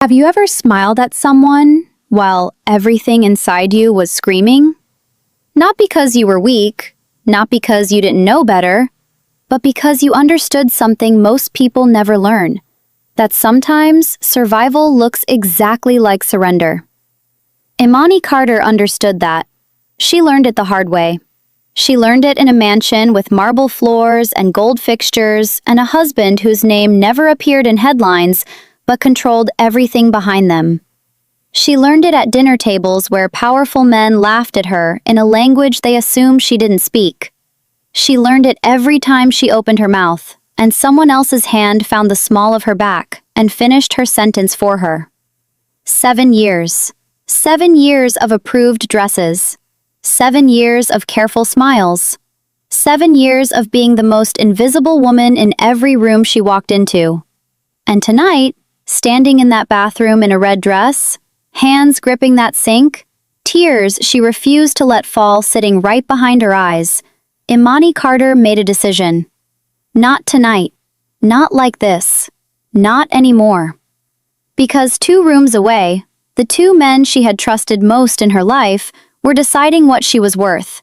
Have you ever smiled at someone while everything inside you was screaming? Not because you were weak, not because you didn't know better, but because you understood something most people never learn, that sometimes survival looks exactly like surrender. Imani Carter understood that. She learned it the hard way. She learned it in a mansion with marble floors and gold fixtures and a husband whose name never appeared in headlines but controlled everything behind them. She learned it at dinner tables where powerful men laughed at her in a language they assumed she didn't speak. She learned it every time she opened her mouth, and someone else's hand found the small of her back and finished her sentence for her. 7 years. 7 years of approved dresses. 7 years of careful smiles. 7 years of being the most invisible woman in every room she walked into. And tonight, standing in that bathroom in a red dress, hands gripping that sink, tears she refused to let fall sitting right behind her eyes, Imani Carter made a decision. Not tonight. Not like this. Not anymore. Because 2 rooms away, the 2 men she had trusted most in her life were deciding what she was worth.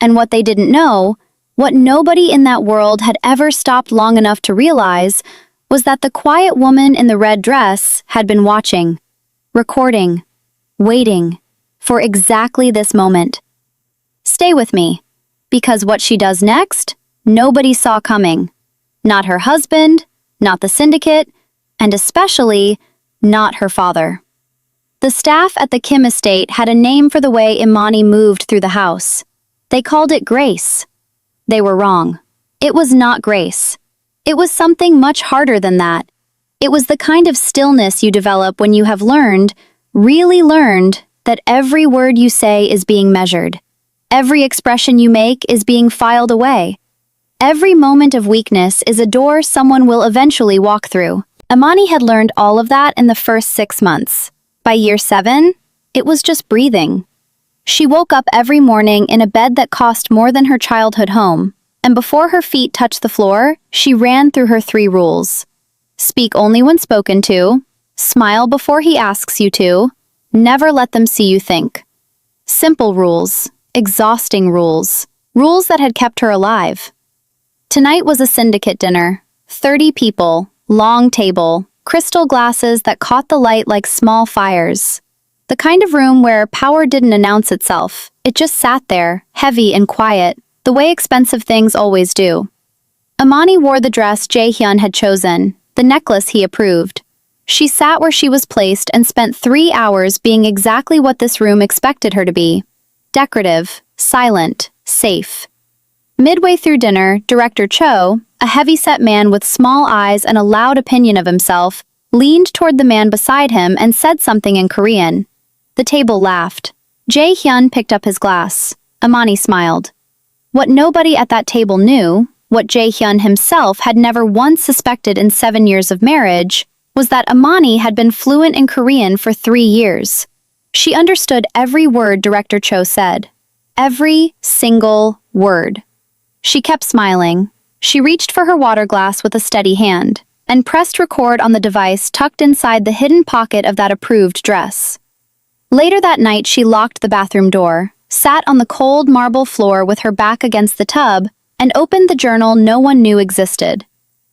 And what they didn't know, what nobody in that world had ever stopped long enough to realize, was that the quiet woman in the red dress had been watching, recording, waiting for exactly this moment. Stay with me, because what she does next, nobody saw coming. Not her husband, not the syndicate, and especially not her father. The staff at the Kim estate had a name for the way Imani moved through the house. They called it grace. They were wrong. It was not grace. It was something much harder than that. It was the kind of stillness you develop when you have learned, really learned, that every word you say is being measured. Every expression you make is being filed away. Every moment of weakness is a door someone will eventually walk through. Imani had learned all of that in the first 6 months. By year 7, it was just breathing. She woke up every morning in a bed that cost more than her childhood home, and before her feet touched the floor, she ran through her 3 rules. Speak only when spoken to, smile before he asks you to, never let them see you think. Simple rules, exhausting rules, rules that had kept her alive. Tonight was a syndicate dinner. 30 people, long table, crystal glasses that caught the light like small fires. The kind of room where power didn't announce itself. It just sat there, heavy and quiet, the way expensive things always do. Imani wore the dress Jae-hyun had chosen, the necklace he approved. She sat where she was placed and spent 3 hours being exactly what this room expected her to be. Decorative, silent, safe. Midway through dinner, Director Cho, a heavy-set man with small eyes and a loud opinion of himself, leaned toward the man beside him and said something in Korean. The table laughed. Jae-hyun picked up his glass. Imani smiled. What nobody at that table knew, what Jae-hyun himself had never once suspected in 7 years of marriage, was that Imani had been fluent in Korean for 3 years. She understood every word Director Cho said. Every single word. She kept smiling. She reached for her water glass with a steady hand, and pressed record on the device tucked inside the hidden pocket of that approved dress. Later that night, she locked the bathroom door, sat on the cold marble floor with her back against the tub, and opened the journal no one knew existed.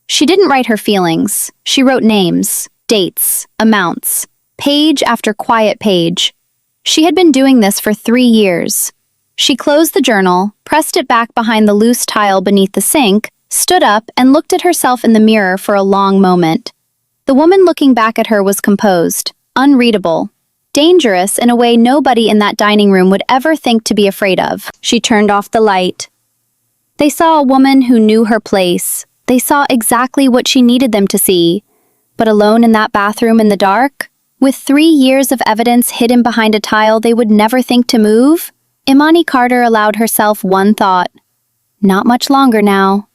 She didn't write her feelings. She wrote names, dates, amounts, page after quiet page. She had been doing this for 3 years. She closed the journal, pressed it back behind the loose tile beneath the sink, stood up and looked at herself in the mirror for a long moment. The woman looking back at her was composed, unreadable, dangerous in a way nobody in that dining room would ever think to be afraid of. She turned off the light. They saw a woman who knew her place. They saw exactly what she needed them to see. But alone in that bathroom in the dark, with 3 years of evidence hidden behind a tile they would never think to move, Imani Carter allowed herself one thought. Not much longer now.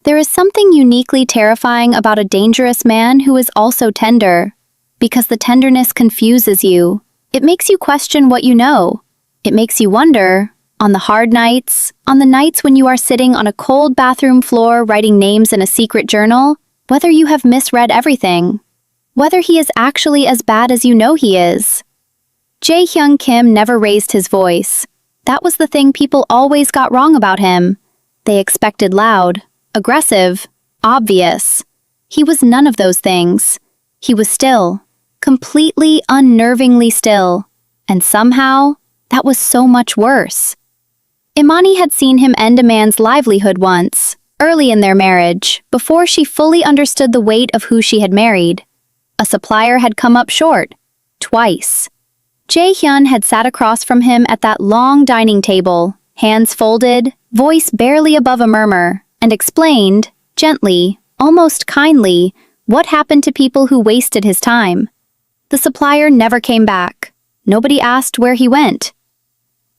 There is something uniquely terrifying about a dangerous man who is also tender, because the tenderness confuses you. It makes you question what you know. It makes you wonder, on the hard nights, on the nights when you are sitting on a cold bathroom floor writing names in a secret journal, whether you have misread everything. whether he is actually as bad as you know he is. Jae-hyun Kim never raised his voice. That was the thing people always got wrong about him. They expected loud, aggressive, obvious. He was none of those things. He was still, completely unnervingly still. And somehow, that was so much worse. Imani had seen him end a man's livelihood once, early in their marriage, before she fully understood the weight of who she had married. A supplier had come up short, twice. Jae-hyun had sat across from him at that long dining table, hands folded, voice barely above a murmur, and explained, gently, almost kindly, what happened to people who wasted his time. The supplier never came back. Nobody asked where he went.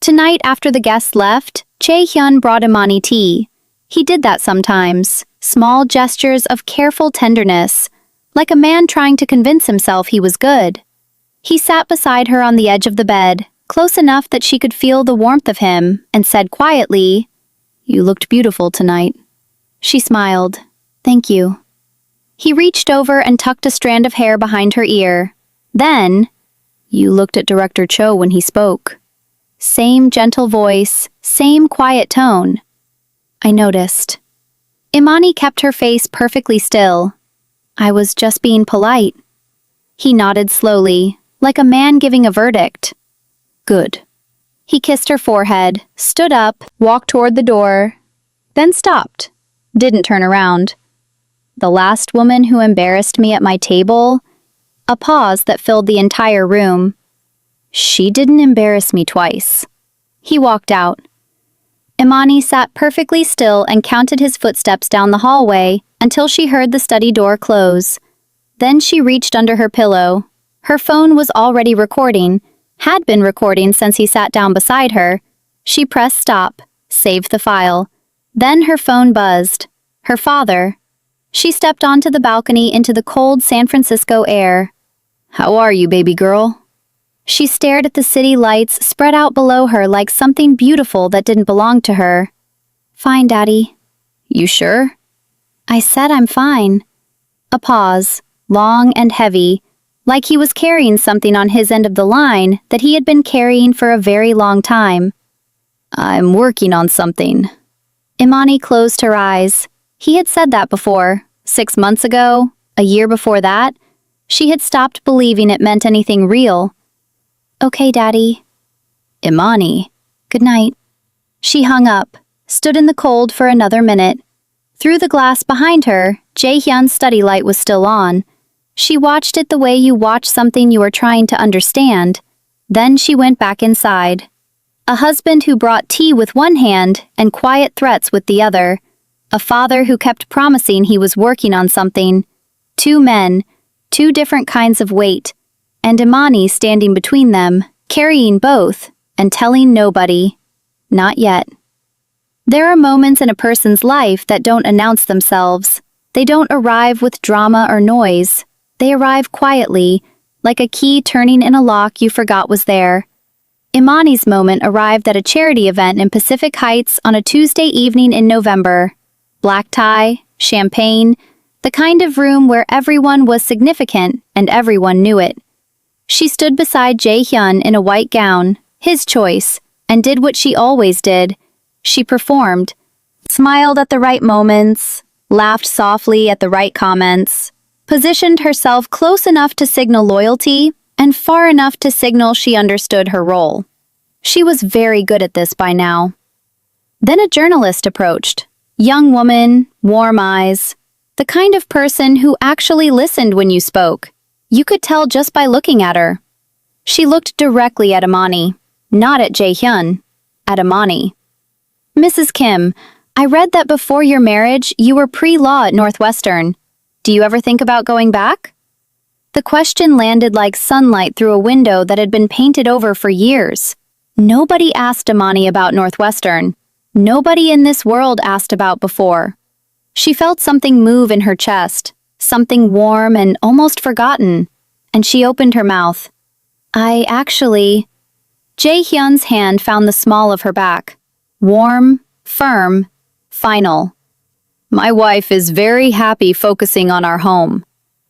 Tonight, after the guests left, Jae-hyun brought Imani tea. He did that sometimes, small gestures of careful tenderness, like a man trying to convince himself he was good. He sat beside her on the edge of the bed, close enough that she could feel the warmth of him, and said quietly, "You looked beautiful tonight." She smiled. "Thank you." He reached over and tucked a strand of hair behind her ear. Then, "You looked at Director Cho when he spoke." Same gentle voice, same quiet tone. "I noticed." Imani kept her face perfectly still. "I was just being polite." He nodded slowly, like a man giving a verdict. "Good." He kissed her forehead, stood up, walked toward the door, then stopped, didn't turn around. "The last woman who embarrassed me at my table?" A pause that filled the entire room. "She didn't embarrass me twice." He walked out. Imani sat perfectly still and counted his footsteps down the hallway until she heard the study door close. Then she reached under her pillow. Her phone was already recording, had been recording since he sat down beside her. She pressed stop, saved the file. Then her phone buzzed. Her father. She stepped onto the balcony into the cold San Francisco air. "How are you, baby girl?" She stared at the city lights spread out below her like something beautiful that didn't belong to her. "Fine, Daddy." "You sure?" "I said I'm fine." A pause, long and heavy, like he was carrying something on his end of the line that he had been carrying for a very long time. "I'm working on something." Imani closed her eyes. He had said that before, 6 months ago, a year before that. She had stopped believing it meant anything real. "Okay, Daddy." "Imani." "Good night." She hung up, stood in the cold for another minute. Through the glass behind her, Jae-hyun's study light was still on. She watched it the way you watch something you are trying to understand. Then she went back inside. A husband who brought tea with one hand and quiet threats with the other. A father who kept promising he was working on something. 2 men, 2 different kinds of weight. And Imani standing between them, carrying both, and telling nobody. Not yet. There are moments in a person's life that don't announce themselves. They don't arrive with drama or noise. They arrive quietly, like a key turning in a lock you forgot was there. Imani's moment arrived at a charity event in Pacific Heights on a Tuesday evening in November. Black tie, champagne, the kind of room where everyone was significant and everyone knew it. She stood beside Jae-hyun in a white gown, his choice, and did what she always did. She performed, smiled at the right moments, laughed softly at the right comments, positioned herself close enough to signal loyalty and far enough to signal she understood her role. She was very good at this by now. Then a journalist approached. Young woman, warm eyes, the kind of person who actually listened when you spoke. You could tell just by looking at her. She looked directly at Imani, not at Jae-hyun, at Imani. "Mrs. Kim, I read that before your marriage you were pre-law at Northwestern. Do you ever think about going back?" The question landed like sunlight through a window that had been painted over for years. Nobody asked Imani about Northwestern. Nobody in this world asked about before. She felt something move in her chest, something warm and almost forgotten, and she opened her mouth. "I actually..." Jae-hyun's hand found the small of her back. Warm, firm, final. "My wife is very happy focusing on our home."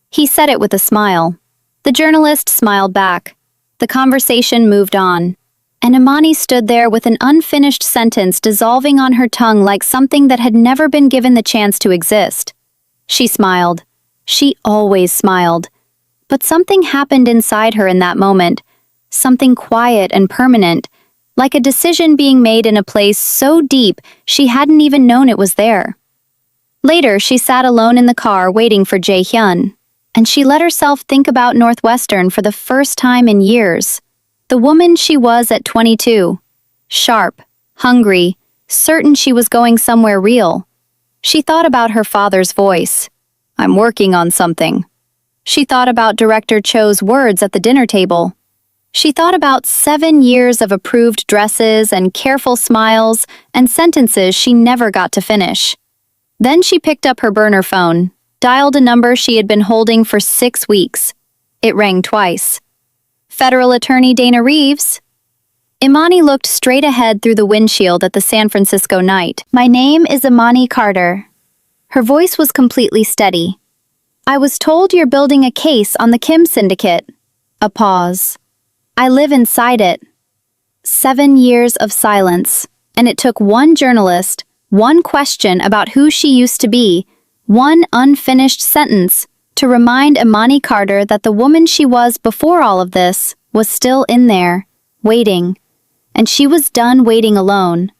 He said it with a smile. The journalist smiled back. The conversation moved on. And Imani stood there with an unfinished sentence dissolving on her tongue like something that had never been given the chance to exist. She smiled. She always smiled. But something happened inside her in that moment. Something quiet and permanent, like a decision being made in a place so deep she hadn't even known it was there. Later, she sat alone in the car waiting for Jae-hyun, and she let herself think about Northwestern for the first time in years. The woman she was at 22. Sharp, hungry, certain she was going somewhere real. She thought about her father's voice. "I'm working on something." She thought about Director Cho's words at the dinner table. She thought about 7 years of approved dresses and careful smiles and sentences she never got to finish. Then she picked up her burner phone, dialed a number she had been holding for 6 weeks. It rang twice. Federal Attorney Dana Reeves? Imani looked straight ahead through the windshield at the San Francisco night. "My name is Imani Carter." Her voice was completely steady. "I was told you're building a case on the Kim syndicate." A pause. "I live inside it." 7 years of silence, and it took one journalist, one question about who she used to be, one unfinished sentence, to remind Imani Carter that the woman she was before all of this was still in there, waiting. And she was done waiting alone.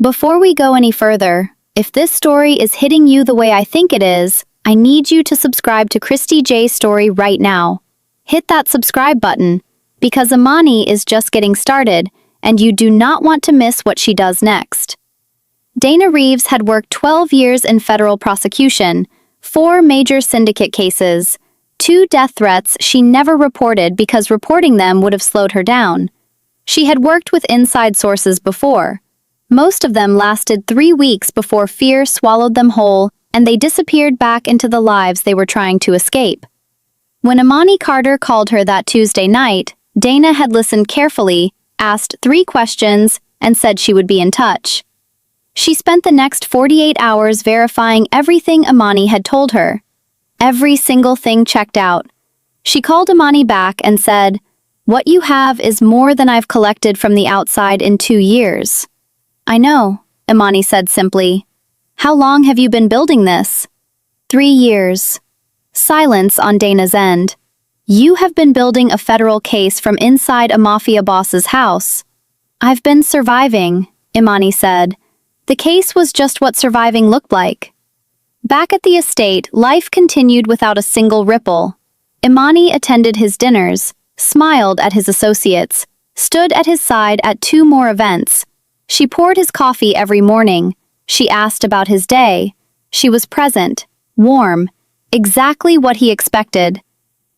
Before we go any further, if this story is hitting you the way I think it is, I need you to subscribe to Christie J Story right now. Hit that subscribe button, because Imani is just getting started, and you do not want to miss what she does next. Dana Reeves had worked 12 years in federal prosecution, 4 major syndicate cases, 2 death threats she never reported because reporting them would have slowed her down. She had worked with inside sources before. Most of them lasted 3 weeks before fear swallowed them whole, and they disappeared back into the lives they were trying to escape. When Imani Carter called her that Tuesday night, Dana had listened carefully, asked 3 questions, and said she would be in touch. She spent the next 48 hours verifying everything Imani had told her. Every single thing checked out. She called Imani back and said, "What you have is more than I've collected from the outside in 2 years." "I know," Imani said simply. "How long have you been building this?" 3 years. Silence on Dana's end. "You have been building a federal case from inside a mafia boss's house." "I've been surviving," Imani said. The case was just what surviving looked like. Back at the estate, life continued without a single ripple. Imani attended his dinners, smiled at his associates, stood at his side at 2 more events. She poured his coffee every morning. She asked about his day. She was present, warm, exactly what he expected.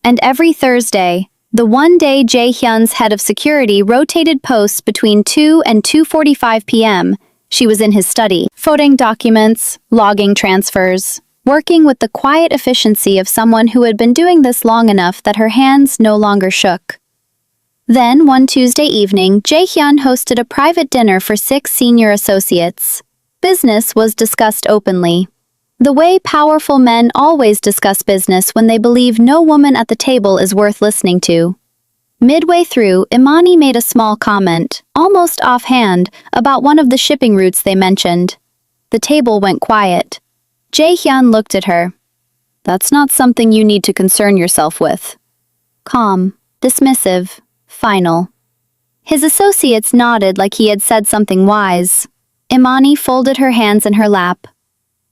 And every Thursday, the one day Jae-hyun's head of security rotated posts between 2 and 2:45 p.m., she was in his study, photoing documents, logging transfers, working with the quiet efficiency of someone who had been doing this long enough that her hands no longer shook. Then, one Tuesday evening, Jae-hyun hosted a private dinner for 6 senior associates. Business was discussed openly. The way powerful men always discuss business when they believe no woman at the table is worth listening to. Midway through, Imani made a small comment, almost offhand, about one of the shipping routes they mentioned. The table went quiet. Jae-hyun looked at her. "That's not something you need to concern yourself with." Calm, dismissive, final. His associates nodded like he had said something wise. Imani folded her hands in her lap.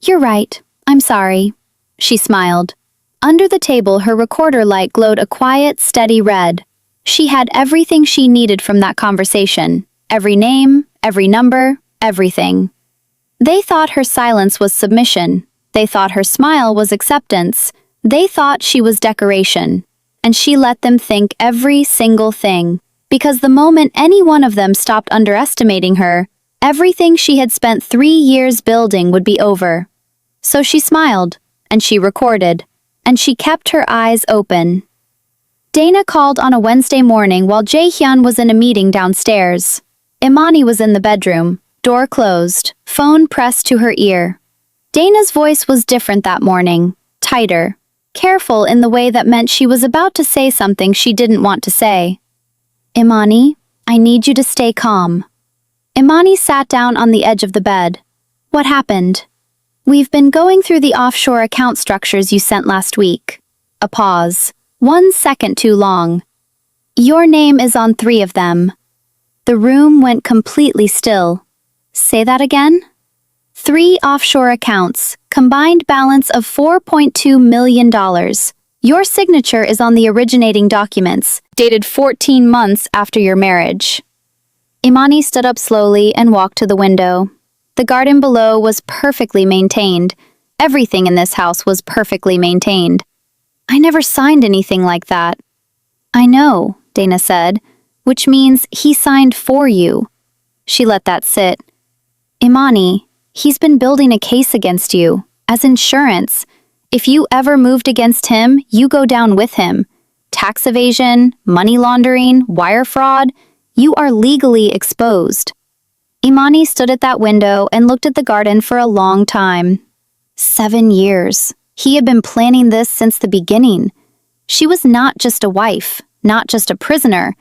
"You're right. I'm sorry." She smiled. Under the table, her recorder light glowed a quiet, steady red. She had everything she needed from that conversation. Every name, every number, everything. They thought her silence was submission. They thought her smile was acceptance. They thought she was decoration. And she let them think every single thing. Because the moment any one of them stopped underestimating her, everything she had spent 3 years building would be over. So she smiled, and she recorded, and she kept her eyes open. Dana called on a Wednesday morning while Jae-hyun was in a meeting downstairs. Imani was in the bedroom, door closed, phone pressed to her ear. Dana's voice was different that morning, tighter. careful in the way that meant she was about to say something she didn't want to say. Imani, I need you to stay calm. Imani sat down on the edge of the bed. What happened? We've been going through the offshore account structures you sent last week. A pause. 1 second too long. Your name is on 3 of them. The room went completely still. Say that again? 3 offshore accounts, combined balance of $4.2 million. Your signature is on the originating documents, dated 14 months after your marriage. Imani stood up slowly and walked to the window. The garden below was perfectly maintained. Everything in this house was perfectly maintained. I never signed anything like that. I know, Dana said, which means he signed for you. She let that sit. Imani, he's been building a case against you, as insurance. If you ever moved against him, you go down with him. Tax evasion, money laundering, wire fraud, you are legally exposed. Imani stood at that window and looked at the garden for a long time. 7 years. He had been planning this since the beginning. She was not just a wife, not just a prisoner.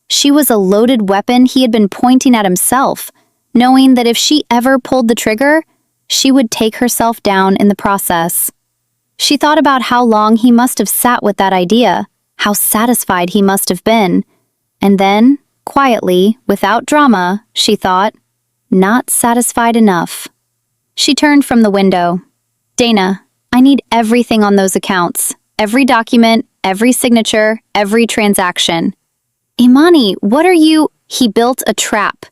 She was a loaded weapon he had been pointing at himself, knowing that if she ever pulled the trigger, she would take herself down in the process. She thought about how long he must have sat with that idea, how satisfied he must have been. And then, quietly, without drama, she thought, not satisfied enough. She turned from the window. Dana, I need everything on those accounts. Every document, every signature, every transaction. Imani, what are you? He built a trap.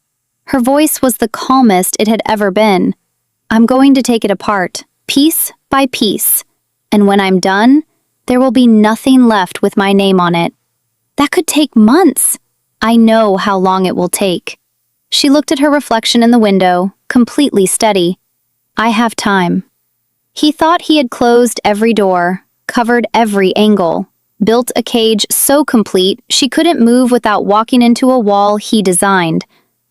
Her voice was the calmest it had ever been. I'm going to take it apart, piece by piece. And when I'm done, there will be nothing left with my name on it. That could take months. I know how long it will take. She looked at her reflection in the window, completely steady. I have time. He thought he had closed every door, covered every angle, built a cage so complete she couldn't move without walking into a wall he designed.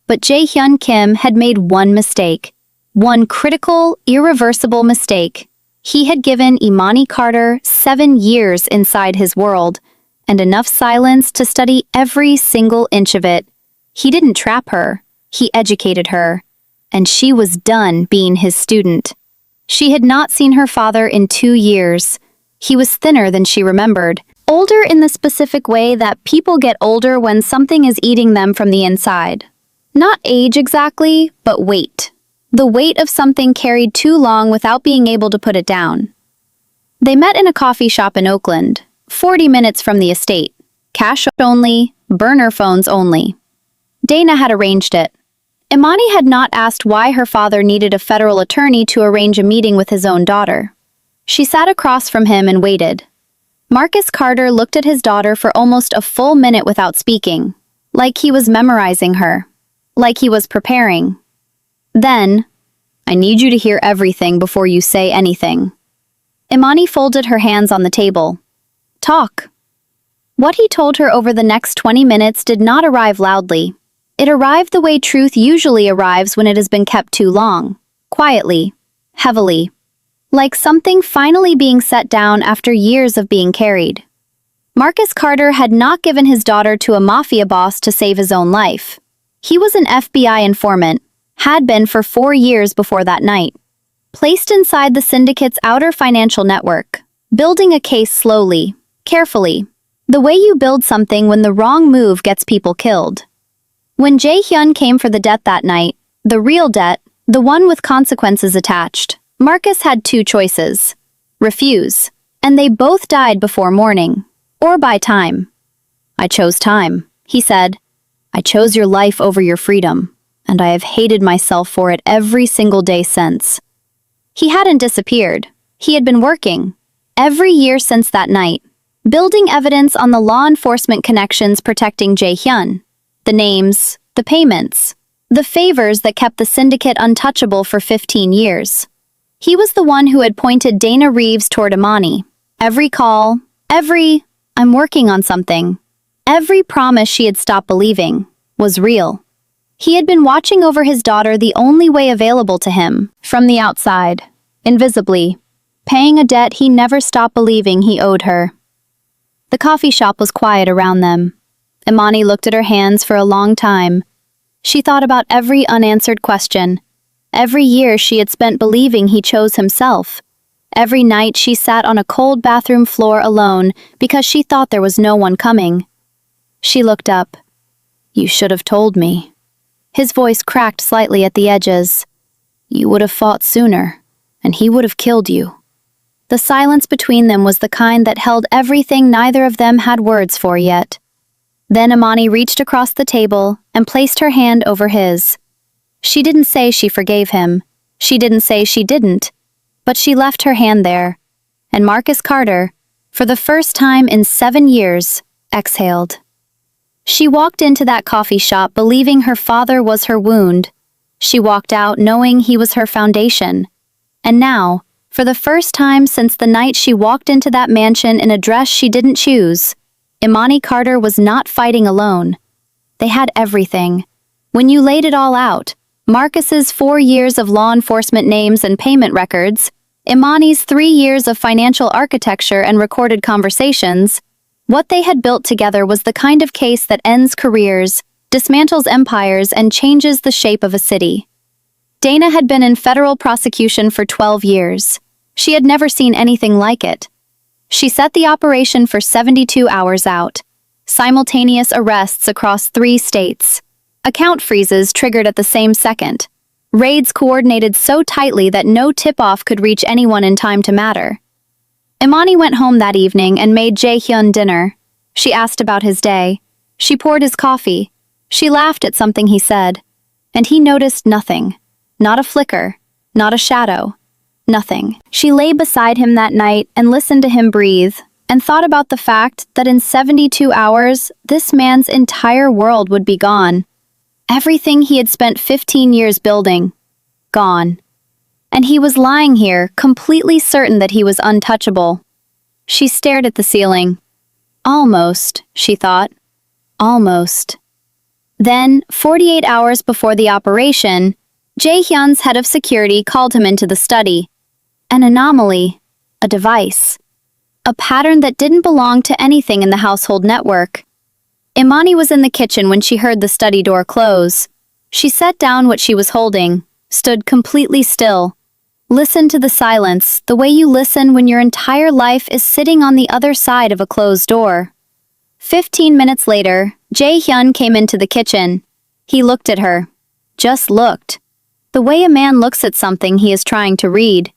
But Jae-hyun Kim had made one mistake. One critical, irreversible mistake. He had given Imani Carter 7 years inside his world, and enough silence to study every single inch of it. He didn't trap her, he educated her. And she was done being his student. She had not seen her father in 2 years. He was thinner than she remembered. Older in the specific way that people get older when something is eating them from the inside. Not age exactly, but weight. The weight of something carried too long without being able to put it down. They met in a coffee shop in Oakland, 40 minutes from the estate. Cash only, burner phones only. Dana had arranged it. Imani had not asked why her father needed a federal attorney to arrange a meeting with his own daughter. She sat across from him and waited. Marcus Carter looked at his daughter for almost a full minute without speaking, like he was memorizing her, like he was preparing. Then, I need you to hear everything before you say anything. Imani folded her hands on the table. Talk. What he told her over the next 20 minutes did not arrive loudly. It arrived the way truth usually arrives when it has been kept too long. Quietly. Heavily. Like something finally being set down after years of being carried. Marcus Carter had not given his daughter to a mafia boss to save his own life. He was an FBI informant, had been for 4 years before that night. Placed inside the syndicate's outer financial network, building a case slowly, carefully, the way you build something when the wrong move gets people killed. When Jae-hyun came for the debt that night, the real debt, the one with consequences attached, Marcus had 2 choices. Refuse, and they both died before morning, or by time. I chose time, he said. I chose your life over your freedom, and I have hated myself for it every single day since. He hadn't disappeared. He had been working, every year since that night, building evidence on the law enforcement connections protecting Jae-hyun, the names, the payments, the favors that kept the syndicate untouchable for 15 years. He was the one who had pointed Dana Reeves toward Imani. Every call, every, I'm working on something, every promise she had stopped believing, was real. He had been watching over his daughter the only way available to him, from the outside, invisibly. paying a debt he never stopped believing he owed her. The coffee shop was quiet around them. Imani looked at her hands for a long time. She thought about every unanswered question. Every year she had spent believing he chose himself. Every night she sat on a cold bathroom floor alone because she thought there was no one coming. She looked up. "You should have told me." His voice cracked slightly at the edges. "You would have fought sooner, and he would have killed you." The silence between them was the kind that held everything neither of them had words for yet. Then Imani reached across the table and placed her hand over his. She didn't say she forgave him. She didn't say she didn't. But she left her hand there, and Marcus Carter, for the first time in 7 years, exhaled. She walked into that coffee shop believing her father was her wound. She walked out knowing he was her foundation. And now, for the first time since the night she walked into that mansion in a dress she didn't choose, Imani Carter was not fighting alone. They had everything. When you laid it all out, Marcus's 4 years of law enforcement names and payment records, Imani's 3 years of financial architecture and recorded conversations, what they had built together was the kind of case that ends careers, dismantles empires, and changes the shape of a city. Dana had been in federal prosecution for 12 years. She had never seen anything like it. She set the operation for 72 hours out. Simultaneous arrests across 3 states. Account freezes triggered at the same second. Raids coordinated so tightly that no tip-off could reach anyone in time to matter. Imani went home that evening and made Jae-hyun dinner. She asked about his day. She poured his coffee. She laughed at something he said. And he noticed nothing. Not a flicker. Not a shadow. Nothing. She lay beside him that night and listened to him breathe, and thought about the fact that in 72 hours, this man's entire world would be gone. Everything he had spent 15 years building. Gone. And he was lying here, completely certain that he was untouchable. She stared at the ceiling. Almost, she thought. Almost. Then, 48 hours before the operation, Jae-hyun's head of security called him into the study. An anomaly. A device. A pattern that didn't belong to anything in the household network. Imani was in the kitchen when she heard the study door close. She set down what she was holding, stood completely still. Listened to the silence, the way you listen when your entire life is sitting on the other side of a closed door. 15 minutes later, Jae-hyun came into the kitchen. He looked at her. Just looked. The way a man looks at something he is trying to read.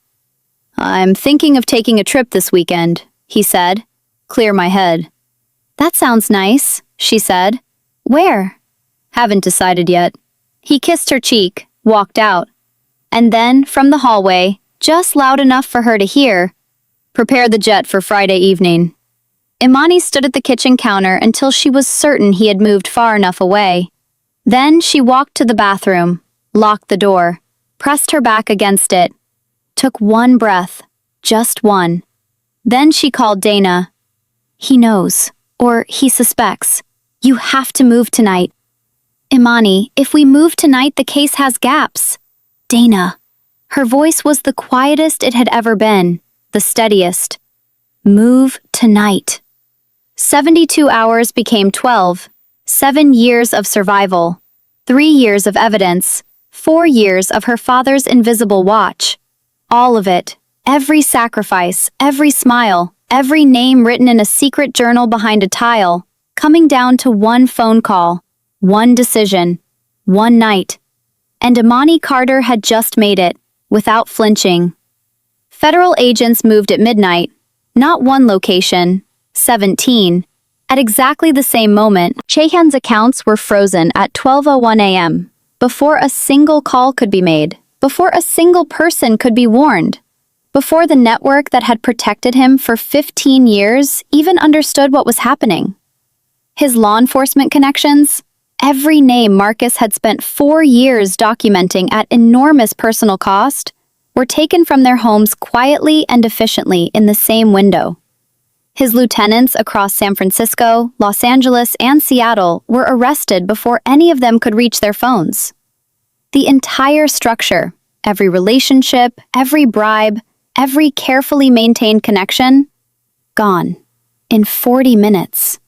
"I'm thinking of taking a trip this weekend," he said. "Clear my head." "That sounds nice," she said. "Where?" "Haven't decided yet." He kissed her cheek, walked out. And then, from the hallway, just loud enough for her to hear, "Prepare the jet for Friday evening." Imani stood at the kitchen counter until she was certain he had moved far enough away. Then she walked to the bathroom, locked the door, pressed her back against it, took one breath, just one. Then she called Dana. "He knows, or he suspects. You have to move tonight." "Imani, if we move tonight, the case has gaps." "Dana." Her voice was the quietest it had ever been, the steadiest. "Move tonight." 72 hours became 12. 7 years of survival. 3 years of evidence. 4 years of her father's invisible watch. All of it. Every sacrifice, every smile, every name written in a secret journal behind a tile, coming down to one phone call, one decision, one night. And Imani Carter had just made it, without flinching. Federal agents moved at midnight, not one location, 17. At exactly the same moment, Jae-hyun's accounts were frozen at 12:01 a.m., before a single call could be made, before a single person could be warned, before the network that had protected him for 15 years even understood what was happening. His law enforcement connections, every name Marcus had spent 4 years documenting at enormous personal cost, were taken from their homes quietly and efficiently in the same window. His lieutenants across San Francisco, Los Angeles, and Seattle were arrested before any of them could reach their phones. The entire structure, every relationship, every bribe, every carefully maintained connection, gone. In 40 minutes.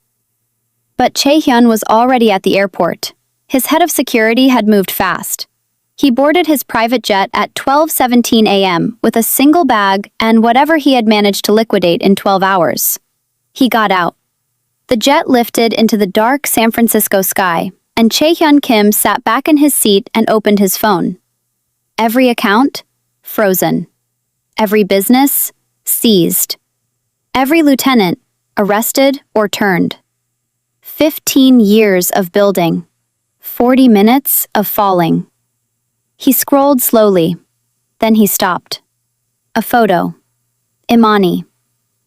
But Chae-hyun was already at the airport. His head of security had moved fast. He boarded his private jet at 12:17 a.m. with a single bag and whatever he had managed to liquidate in 12 hours. He got out. The jet lifted into the dark San Francisco sky, and Chae-hyun Kim sat back in his seat and opened his phone. Every account? Frozen. Every business? Seized. Every lieutenant? Arrested or turned. 15 years of building. 40 minutes of falling. He scrolled slowly. Then he stopped. A photo. Imani.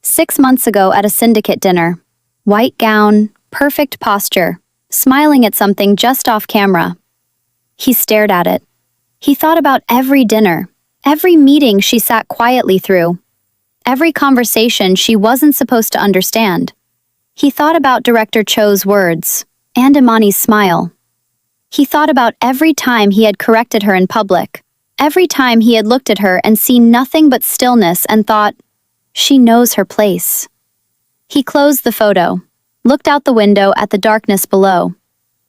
6 months ago at a syndicate dinner. White gown, perfect posture, smiling at something just off camera. He stared at it. He thought about every dinner, every meeting she sat quietly through, every conversation she wasn't supposed to understand. He thought about Director Cho's words, and Imani's smile. He thought about every time he had corrected her in public, every time he had looked at her and seen nothing but stillness and thought, she knows her place. He closed the photo, looked out the window at the darkness below,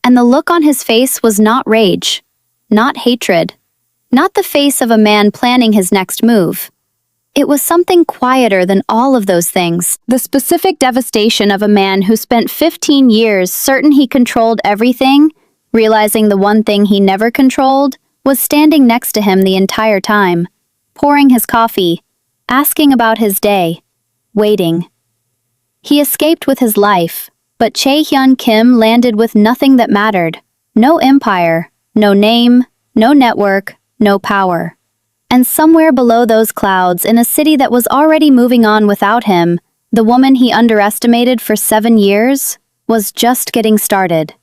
and the look on his face was not rage, not hatred, not the face of a man planning his next move. It was something quieter than all of those things, the specific devastation of a man who spent 15 years certain he controlled everything, realizing the one thing he never controlled was standing next to him the entire time, pouring his coffee, asking about his day, waiting. He escaped with his life, but Chae-hyun Kim landed with nothing that mattered. No empire, no name, no network, no power. And somewhere below those clouds, in a city that was already moving on without him, the woman he underestimated for 7 years was just getting started.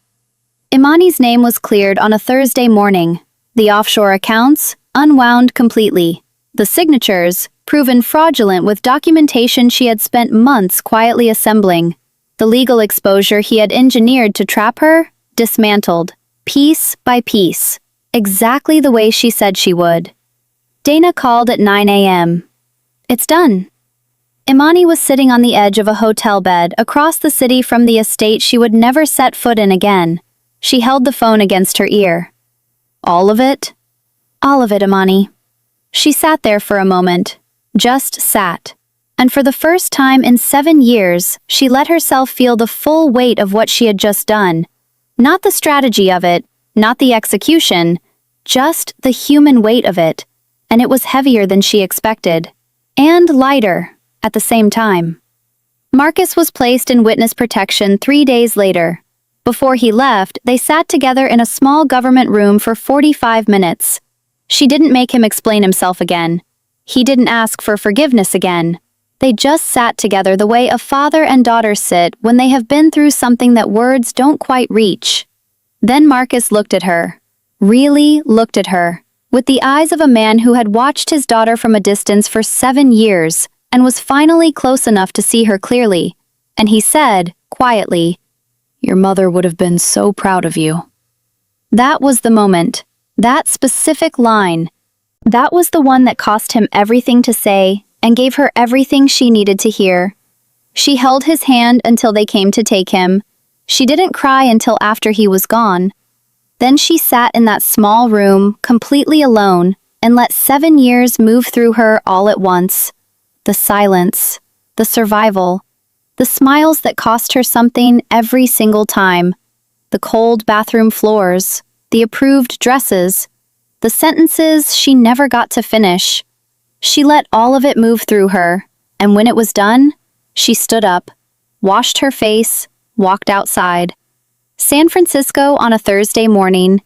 Imani's name was cleared on a Thursday morning. The offshore accounts, unwound completely. The signatures, proven fraudulent with documentation she had spent months quietly assembling. The legal exposure he had engineered to trap her, dismantled, piece by piece, exactly the way she said she would. Dana called at 9 a.m. It's done. Imani was sitting on the edge of a hotel bed across the city from the estate she would never set foot in again. She held the phone against her ear. All of it? All of it, Imani. She sat there for a moment. Just sat. And for the first time in 7 years, she let herself feel the full weight of what she had just done. Not the strategy of it, not the execution, just the human weight of it. And it was heavier than she expected. And lighter, at the same time. Marcus was placed in witness protection 3 days later. Before he left, they sat together in a small government room for 45 minutes. She didn't make him explain himself again. He didn't ask for forgiveness again. They just sat together the way a father and daughter sit when they have been through something that words don't quite reach. Then Marcus looked at her. Really looked at her. With the eyes of a man who had watched his daughter from a distance for 7 years and was finally close enough to see her clearly. And he said, quietly, "Your mother would have been so proud of you." That was the moment. That specific line. That was the one that cost him everything to say and gave her everything she needed to hear. She held his hand until they came to take him. She didn't cry until after he was gone. Then she sat in that small room, completely alone, and let 7 years move through her all at once. The silence, the survival, the smiles that cost her something every single time, the cold bathroom floors, the approved dresses, the sentences she never got to finish. She let all of it move through her, and when it was done, she stood up, washed her face, walked outside. San Francisco on a Thursday morning.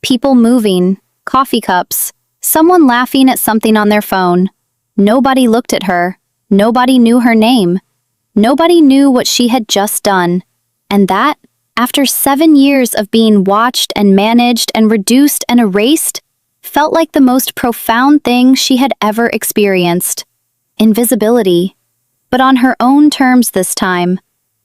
People moving, coffee cups, someone laughing at something on their phone. Nobody looked at her. Nobody knew her name. Nobody knew what she had just done. And that, after 7 years of being watched and managed and reduced and erased, felt like the most profound thing she had ever experienced. Invisibility. But on her own terms this time.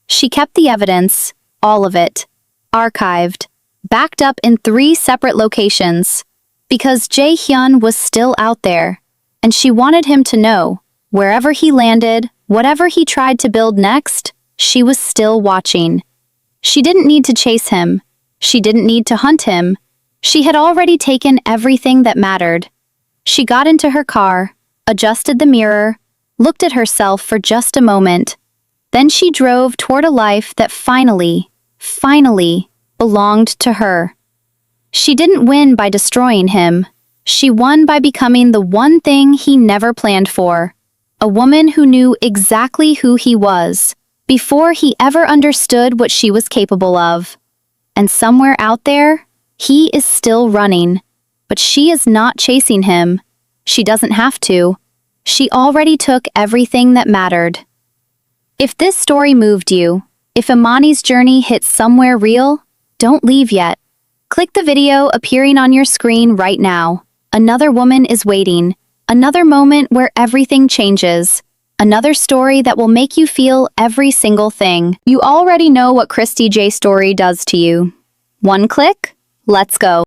She kept the evidence, all of it. Archived, backed up in 3 separate locations, because Jae-hyun was still out there. And she wanted him to know, wherever he landed, whatever he tried to build next, she was still watching. She didn't need to chase him. She didn't need to hunt him. She had already taken everything that mattered. She got into her car, adjusted the mirror, looked at herself for just a moment. Then she drove toward a life that finally belonged to her. She didn't win by destroying him. She won by becoming the one thing he never planned for. A woman who knew exactly who he was, before he ever understood what she was capable of. And somewhere out there, he is still running. But she is not chasing him. She doesn't have to. She already took everything that mattered. If this story moved you, if Imani's journey hit somewhere real, don't leave yet. Click the video appearing on your screen right now. Another woman is waiting. Another moment where everything changes. Another story that will make you feel every single thing. You already know what Christie J Story does to you. One click? Let's go.